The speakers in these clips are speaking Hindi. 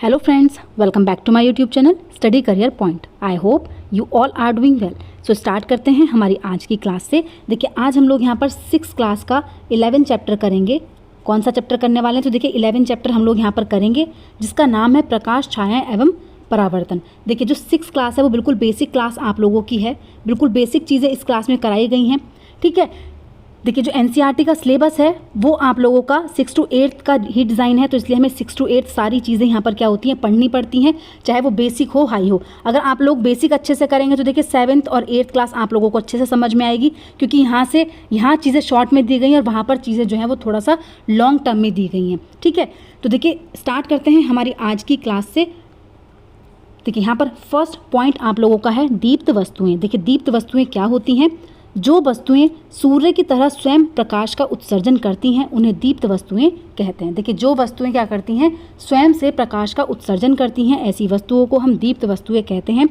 Hello friends, welcome back to my YouTube channel Study Career Point. I hope you all are doing well. So start करते हैं हमारी आज की क्लास से। देखिए आज हम लोग यहाँ पर 6 क्लास का 11 चैप्टर करेंगे। कौन सा चैप्टर करने वाले हैं? तो देखिए 11 चैप्टर हम लोग यहाँ पर करेंगे जिसका नाम है प्रकाश, छाया एवं परावर्तन। देखिए जो 6 क्लास है वो बिल्कुल बेसिक क्लास आप लोगों की है, बिल्कुल बेसिक चीज़ें इस क्लास में कराई गई हैं। ठीक है, देखिए जो एनसीईआरटी का सिलेबस है वो आप लोगों का 6 to 8 का ही डिज़ाइन है, तो इसलिए हमें 6 to 8 सारी चीज़ें यहाँ पर क्या होती हैं, पढ़नी पड़ती हैं, चाहे वो बेसिक हो हाई हो। अगर आप लोग बेसिक अच्छे से करेंगे तो देखिए 7th और 8th क्लास आप लोगों को अच्छे से समझ में आएगी, क्योंकि यहाँ चीज़ें शॉर्ट में दी गई हैं और वहाँ पर चीज़ें जो हैं वो थोड़ा सा लॉन्ग टर्म में दी गई हैं। ठीक है, तो देखिए स्टार्ट करते हैं हमारी आज की क्लास से। देखिए यहाँ पर फर्स्ट पॉइंट आप लोगों का है दीप्त वस्तुएँ। देखिए दीप्त वस्तुएँ क्या होती हैं? जो वस्तुएं सूर्य की तरह स्वयं प्रकाश का उत्सर्जन करती हैं उन्हें दीप्त वस्तुएं कहते हैं। देखिए जो वस्तुएं क्या करती हैं, स्वयं से प्रकाश का उत्सर्जन करती हैं, ऐसी वस्तुओं को हम दीप्त वस्तुएं कहते हैं।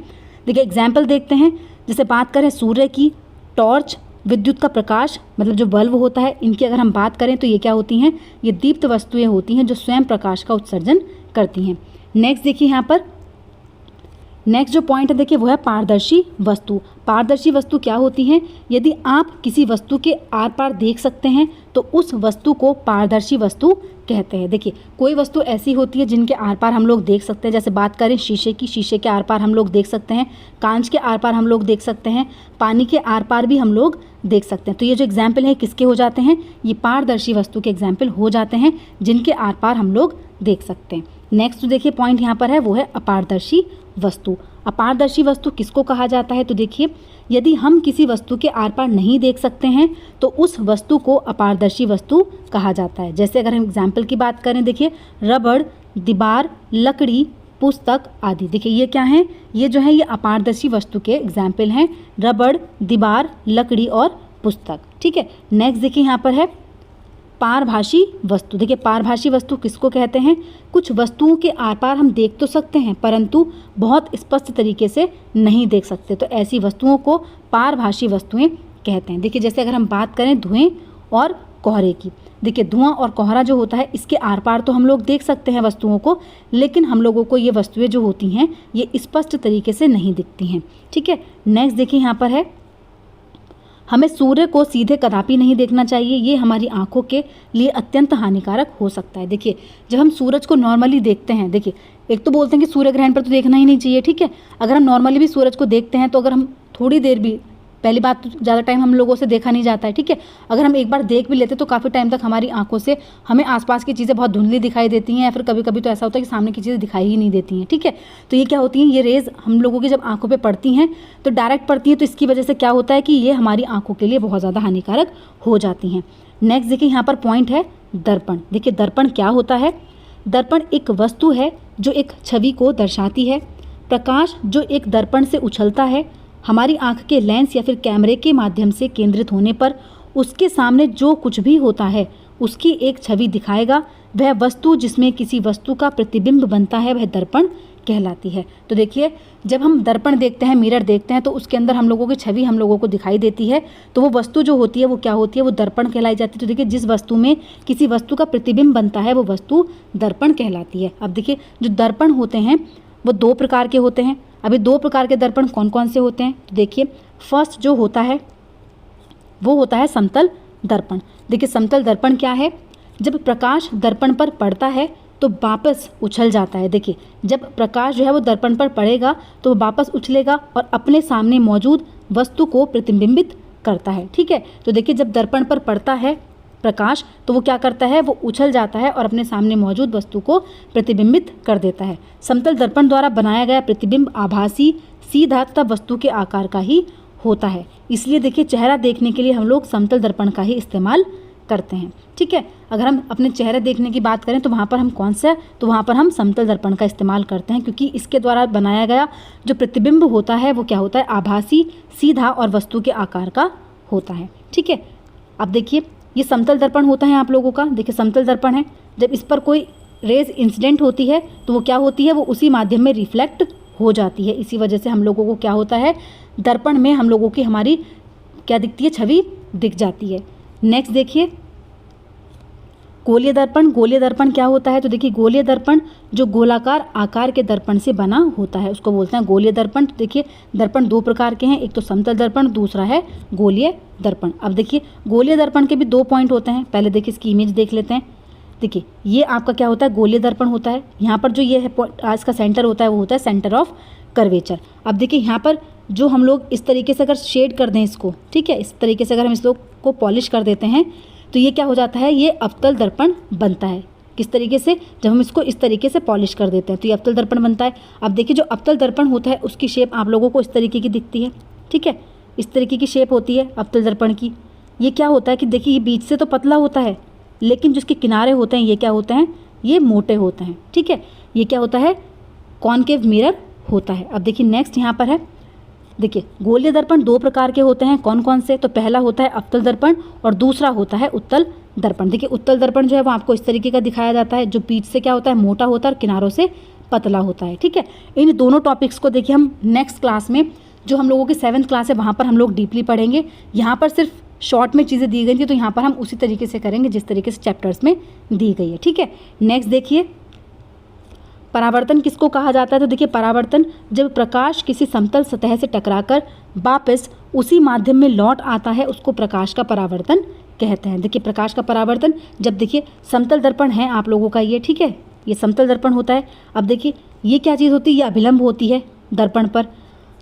देखिए एग्जाम्पल देखते हैं, जैसे बात करें सूर्य की, टॉर्च, विद्युत का प्रकाश मतलब जो बल्ब होता है, इनकी अगर हम बात करें तो ये क्या होती हैं, ये दीप्त वस्तुएँ होती हैं जो स्वयं प्रकाश का उत्सर्जन करती हैं। नेक्स्ट देखिए यहाँ पर नेक्स्ट जो पॉइंट है देखिए वो है पारदर्शी वस्तु। पारदर्शी वस्तु क्या होती है? यदि आप किसी वस्तु के आर पार देख सकते हैं तो उस वस्तु को पारदर्शी वस्तु कहते हैं। देखिए कोई वस्तु ऐसी होती है जिनके आर पार हम लोग देख सकते हैं, जैसे बात करें शीशे की, शीशे के आर पार हम लोग देख सकते हैं, कांच के आर पार हम लोग देख सकते हैं, पानी के आर पार भी हम लोग देख सकते हैं। तो ये जो एग्जाम्पल है किसके हो जाते हैं? ये पारदर्शी वस्तु के एग्जाम्पल हो जाते हैं जिनके आर पार हम लोग देख सकते हैं। नेक्स्ट देखिए पॉइंट यहाँ पर है वो है अपारदर्शी वस्तु। अपारदर्शी वस्तु किसको कहा जाता है? तो देखिए यदि हम किसी वस्तु के आर पार नहीं देख सकते हैं तो उस वस्तु को अपारदर्शी वस्तु कहा जाता है। जैसे अगर हम एग्जाम्पल की बात करें, देखिए रबड़, दीवार, लकड़ी, पुस्तक आदि। देखिए ये क्या है? ये जो है ये अपारदर्शी वस्तु के एग्जाम्पल हैं, रबड़, दीवार, लकड़ी और पुस्तक। ठीक है, नेक्स्ट देखिए यहाँ पर है पारभाषी वस्तु। देखिए पारभाषी वस्तु किसको कहते हैं? कुछ वस्तुओं के आर पार हम देख तो सकते हैं परंतु बहुत स्पष्ट तरीके से नहीं देख सकते, तो ऐसी वस्तुओं को पारभाषी वस्तुएं कहते हैं। देखिए जैसे अगर हम बात करें धुएं और कोहरे की, देखिए धुआं और कोहरा जो होता है इसके आर पार तो हम लोग देख सकते हैं वस्तुओं को, लेकिन हम लोगों को ये वस्तुएं जो होती हैं ये स्पष्ट तरीके से नहीं दिखती हैं। ठीक है, नेक्स्ट देखिए यहाँ पर है हमें सूर्य को सीधे कदापि नहीं देखना चाहिए, ये हमारी आंखों के लिए अत्यंत हानिकारक हो सकता है। देखिए जब हम सूरज को नॉर्मली देखते हैं, देखिए एक तो बोलते हैं कि सूर्य ग्रहण पर तो देखना ही नहीं चाहिए। ठीक है, अगर हम नॉर्मली भी सूरज को देखते हैं तो अगर हम थोड़ी देर भी, पहली बात तो ज़्यादा टाइम हम लोगों से देखा नहीं जाता है। ठीक है, अगर हम एक बार देख भी लेते तो काफ़ी टाइम तक हमारी आंखों से हमें आसपास की चीज़ें बहुत धुंधली दिखाई देती हैं, या फिर कभी कभी तो ऐसा होता है कि सामने की चीज़ें दिखाई ही नहीं देती हैं। ठीक है, तो ये क्या होती हैं, ये रेज़ हम लोगों की जब आंखों पे पड़ती हैं तो डायरेक्ट पड़ती हैं, तो इसकी वजह से क्या होता है कि ये हमारी आंखों के लिए बहुत ज़्यादा हानिकारक हो जाती हैं। नेक्स्ट देखिए यहाँ पर पॉइंट है दर्पण। देखिए दर्पण क्या होता है? दर्पण एक वस्तु है जो एक छवि को दर्शाती है। प्रकाश जो एक दर्पण से उछलता है हमारी आंख के लेंस या फिर कैमरे के माध्यम से केंद्रित होने पर उसके सामने जो कुछ भी होता है उसकी एक छवि दिखाएगा। वह वस्तु जिसमें किसी वस्तु का प्रतिबिंब बनता है वह दर्पण कहलाती है। तो देखिए जब हम दर्पण देखते हैं, मिरर देखते हैं, तो उसके अंदर हम लोगों की छवि हम लोगों को दिखाई देती है, तो वो वस्तु जो होती है वो क्या होती है? वो दर्पण कहलाई जाती है। तो देखिए जिस वस्तु में किसी वस्तु का प्रतिबिंब बनता है वो वस्तु दर्पण कहलाती है। अब देखिए जो दर्पण होते हैं वो 2 प्रकार के होते हैं। अभी 2 प्रकार के दर्पण कौन कौन से होते हैं? तो देखिए फर्स्ट जो होता है वो होता है समतल दर्पण। देखिए समतल दर्पण क्या है? जब प्रकाश दर्पण पर पड़ता है तो वापस उछल जाता है। देखिए जब प्रकाश जो है वो दर्पण पर पड़ेगा तो वो वापस उछलेगा और अपने सामने मौजूद वस्तु को प्रतिबिंबित करता है। ठीक है, तो देखिए जब दर्पण पर पड़ता है प्रकाश तो वो क्या करता है? वो उछल जाता है और अपने सामने मौजूद वस्तु को प्रतिबिंबित कर देता है। समतल दर्पण द्वारा बनाया गया प्रतिबिंब आभासी, सीधा तथा वस्तु के आकार का ही होता है। इसलिए देखिए चेहरा देखने के लिए हम लोग समतल दर्पण का ही इस्तेमाल करते हैं। ठीक है, अगर हम अपने चेहरे देखने की बात करें तो वहाँ पर हम कौन सा, तो वहाँ पर हम समतल दर्पण का इस्तेमाल करते हैं, क्योंकि इसके द्वारा बनाया गया जो प्रतिबिंब होता है वो क्या होता है? आभासी, सीधा और वस्तु के आकार का होता है। ठीक है, अब देखिए ये समतल दर्पण होता है आप लोगों का। देखिए समतल दर्पण है, जब इस पर कोई रेज इंसिडेंट होती है तो वो क्या होती है? वो उसी माध्यम में रिफ्लेक्ट हो जाती है। इसी वजह से हम लोगों को क्या होता है? दर्पण में हम लोगों की हमारी क्या दिखती है? छवि दिख जाती है। नेक्स्ट देखिए गोलीय दर्पण, गोलीय दर्पण क्या होता है? तो देखिए गोलीय दर्पण जो गोलाकार आकार के दर्पण से बना होता है उसको बोलते हैं गोलीय दर्पण। तो देखिए दर्पण दो प्रकार के हैं, एक तो समतल दर्पण, दूसरा है गोलीय दर्पण। अब देखिए गोलीय दर्पण के भी दो पॉइंट होते हैं। पहले देखिए इसकी इमेज देख लेते हैं। देखिए ये आपका क्या होता है? गोलीय दर्पण होता है। यहाँ पर जो ये है आज का सेंटर होता है वो होता है सेंटर ऑफ कर्वेचर। अब देखिए यहाँ पर जो हम लोग इस तरीके से अगर शेड कर दें इसको, ठीक है, इस तरीके से अगर हम इस लोग को पॉलिश कर देते हैं तो ये क्या हो जाता है? ये अवतल दर्पण बनता है। किस तरीके से? जब हम इसको इस तरीके से पॉलिश कर देते हैं तो ये अवतल दर्पण बनता है। अब देखिए जो अवतल दर्पण होता है उसकी शेप आप लोगों को इस तरीके की दिखती है, ठीक है, इस तरीके की शेप होती है अवतल दर्पण की। ये क्या होता है कि देखिए ये बीच से तो पतला होता है लेकिन जिसके किनारे होते हैं ये क्या होते हैं? ये मोटे होते हैं, ठीक है। ये क्या होता है? कॉनकेव मिरर होता है। अब देखिए नेक्स्ट यहाँ पर है, देखिए गोलीय दर्पण दो प्रकार के होते हैं। कौन कौन से? तो पहला होता है अवतल दर्पण और दूसरा होता है उत्तल दर्पण। देखिए उत्तल दर्पण जो है वो आपको इस तरीके का दिखाया जाता है, जो बीच से क्या होता है? मोटा होता है और किनारों से पतला होता है, ठीक है। इन दोनों टॉपिक्स को देखिए हम नेक्स्ट क्लास में, जो हम लोगों की 7th क्लास है वहाँ पर हम लोग डीपली पढ़ेंगे। यहाँ पर सिर्फ शॉर्ट में चीज़ें दी गई थी तो यहाँ पर हम उसी तरीके से करेंगे जिस तरीके से चैप्टर्स में दी गई है, ठीक है। नेक्स्ट देखिए परावर्तन किसको कहा जाता है? तो देखिए परावर्तन जब प्रकाश किसी समतल सतह से टकराकर वापस उसी माध्यम में लौट आता है उसको प्रकाश का परावर्तन कहते हैं। देखिए प्रकाश का परावर्तन जब देखिए समतल दर्पण है आप लोगों का ये, ठीक है, ये समतल दर्पण होता है। अब देखिए ये क्या चीज़ होती है? ये अभिलंब होती है दर्पण पर।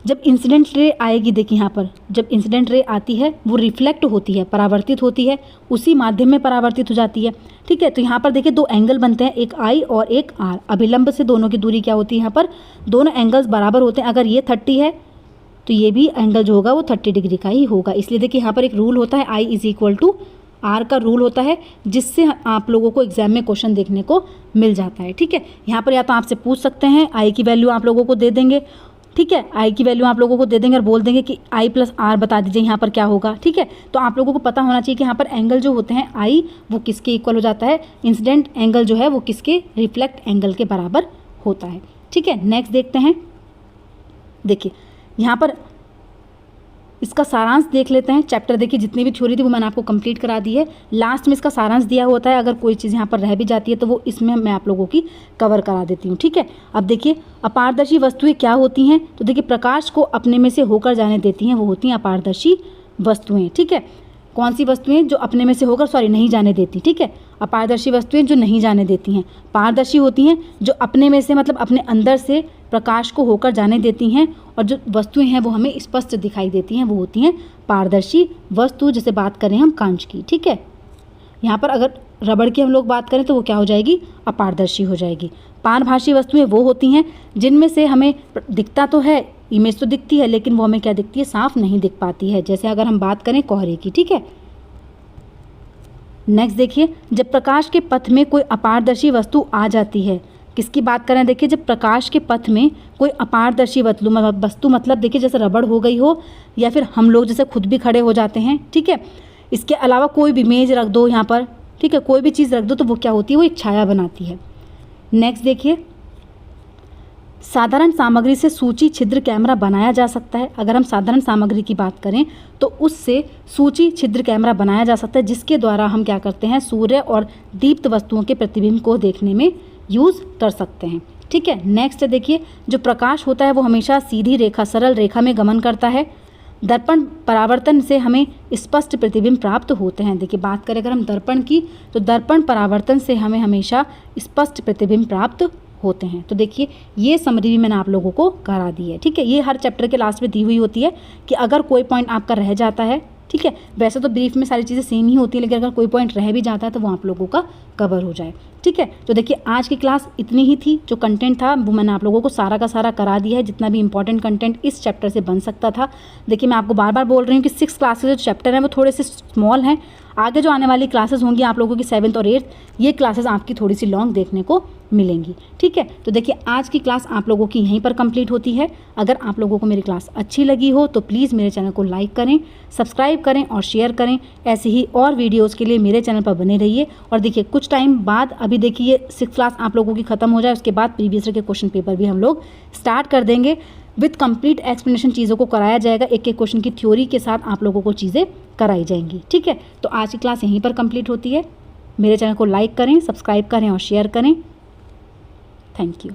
जब इंसिडेंट रे आएगी, देखिए यहाँ पर जब इंसिडेंट रे आती है वो रिफ्लेक्ट होती है, परावर्तित होती है, उसी माध्यम में परावर्तित हो जाती है, ठीक है। तो यहाँ पर देखिए दो एंगल बनते हैं, एक आई और एक आर। अभिलंब से दोनों की दूरी क्या होती है? यहाँ पर दोनों एंगल्स बराबर होते हैं। अगर ये 30 है तो ये भी एंगल जो होगा वो 30 डिग्री का ही होगा। इसलिए देखिए यहाँ पर एक रूल होता है, I is equal to are का रूल होता है, जिससे आप लोगों को एग्जाम में क्वेश्चन देखने को मिल जाता है, ठीक है। यहाँ पर या तो आपसे पूछ सकते हैं, आई की वैल्यू आप लोगों को दे देंगे, ठीक है, आई की वैल्यू आप लोगों को दे देंगे और बोल देंगे कि आई प्लस आर बता दीजिए यहाँ पर क्या होगा, ठीक है। तो आप लोगों को पता होना चाहिए कि यहाँ पर एंगल जो होते हैं आई वो किसके इक्वल हो जाता है? इंसिडेंट एंगल जो है वो किसके? रिफ्लेक्ट एंगल के बराबर होता है, ठीक है। नेक्स्ट देखते हैं, देखिए यहाँ पर इसका सारांश देख लेते हैं। चैप्टर देखिए जितनी भी थ्योरी थी वो मैंने आपको कंप्लीट करा दी है। लास्ट में इसका सारांश दिया होता है, अगर कोई चीज़ यहाँ पर रह भी जाती है तो वो इसमें मैं आप लोगों की कवर करा देती हूँ, ठीक है। अब देखिए अपारदर्शी वस्तुएं क्या होती हैं? तो देखिए प्रकाश को अपने में से होकर जाने देती हैं वो होती हैं अपारदर्शी वस्तुएं, ठीक है। कौन सी वस्तुएं? जो अपने में से होकर नहीं जाने देती, ठीक है। अपारदर्शी वस्तुएं जो नहीं जाने देती हैं। पारदर्शी होती हैं जो अपने में से मतलब अपने अंदर से प्रकाश को होकर जाने देती हैं, और जो वस्तुएं हैं वो हमें स्पष्ट दिखाई देती हैं वो होती हैं पारदर्शी वस्तु। जैसे बात करें हम कांच की, ठीक है। यहाँ पर अगर रबड़ की हम लोग बात करें तो वो क्या हो जाएगी? अपारदर्शी हो जाएगी। पारभासी वस्तुएं वो होती हैं जिनमें से हमें दिखता तो है, इमेज तो दिखती है, लेकिन वो हमें क्या दिखती है? साफ नहीं दिख पाती है। जैसे अगर हम बात करें कोहरे की, ठीक है। नेक्स्ट देखिए जब प्रकाश के पथ में कोई अपारदर्शी वस्तु आ जाती है, किसकी बात करें? देखिए जब प्रकाश के पथ में कोई अपारदर्शी वस्तु मतलब देखिए जैसे रबड़ हो गई हो, या फिर हम लोग जैसे खुद भी खड़े हो जाते हैं, ठीक है। इसके अलावा कोई भी मेज रख दो यहाँ पर, ठीक है, कोई भी चीज़ रख दो तो वो क्या होती है? वो एक छाया बनाती है। नेक्स्ट देखिए साधारण सामग्री से सूची छिद्र कैमरा बनाया जा सकता है। अगर हम साधारण सामग्री की बात करें तो उससे सूची छिद्र कैमरा बनाया जा सकता है, जिसके द्वारा हम क्या करते हैं? सूर्य और दीप्त वस्तुओं के प्रतिबिंब को देखने में यूज़ कर सकते हैं, ठीक है। नेक्स्ट देखिए जो प्रकाश होता है वो हमेशा सीधी रेखा, सरल रेखा में गमन करता है। दर्पण परावर्तन से हमें स्पष्ट प्रतिबिंब प्राप्त होते हैं। देखिए बात करें अगर हम दर्पण की तो दर्पण परावर्तन से हमें हमेशा स्पष्ट प्रतिबिंब प्राप्त होते हैं। तो देखिए ये समरी भी मैंने आप लोगों को करा दी है, ठीक है। ये हर चैप्टर के लास्ट में दी हुई होती है कि अगर कोई पॉइंट आपका रह जाता है, ठीक है, वैसे तो ब्रीफ में सारी चीज़ें सेम ही होती है, लेकिन अगर कोई पॉइंट रह भी जाता है तो वो आप लोगों का कवर हो जाए, ठीक है। तो देखिए आज की क्लास इतनी ही थी। जो कंटेंट था वो मैंने आप लोगों को सारा का सारा करा दिया है, जितना भी इंपॉर्टेंट कंटेंट इस चैप्टर से बन सकता था। देखिए मैं आपको बार बार बोल रही हूँ कि 6 क्लास के जो चैप्टर हैं वो थोड़े से स्मॉल हैं। आगे जो आने वाली क्लासेस होंगी आप लोगों की 7th और 8th, ये क्लासेस आपकी थोड़ी सी लॉन्ग देखने को मिलेंगी, ठीक है। तो देखिए आज की क्लास आप लोगों की यहीं पर कंप्लीट होती है। अगर आप लोगों को मेरी क्लास अच्छी लगी हो तो प्लीज़ मेरे चैनल को लाइक करें, सब्सक्राइब करें और शेयर करें। ऐसे ही और वीडियोज़ के लिए मेरे चैनल पर बने रहिए। और देखिए कुछ टाइम बाद, अभी देखिए 6th क्लास आप लोगों की ख़त्म हो जाए उसके बाद प्रीवियस ईयर के क्वेश्चन पेपर भी हम लोग स्टार्ट कर देंगे। विद कंप्लीट एक्सप्लेनेशन चीज़ों को कराया जाएगा, एक एक क्वेश्चन की थ्योरी के साथ आप लोगों को चीज़ें कराई जाएंगी, ठीक है। तो आज की क्लास यहीं पर कंप्लीट होती है। मेरे चैनल को लाइक करें, सब्सक्राइब करें और शेयर करें। Thank you.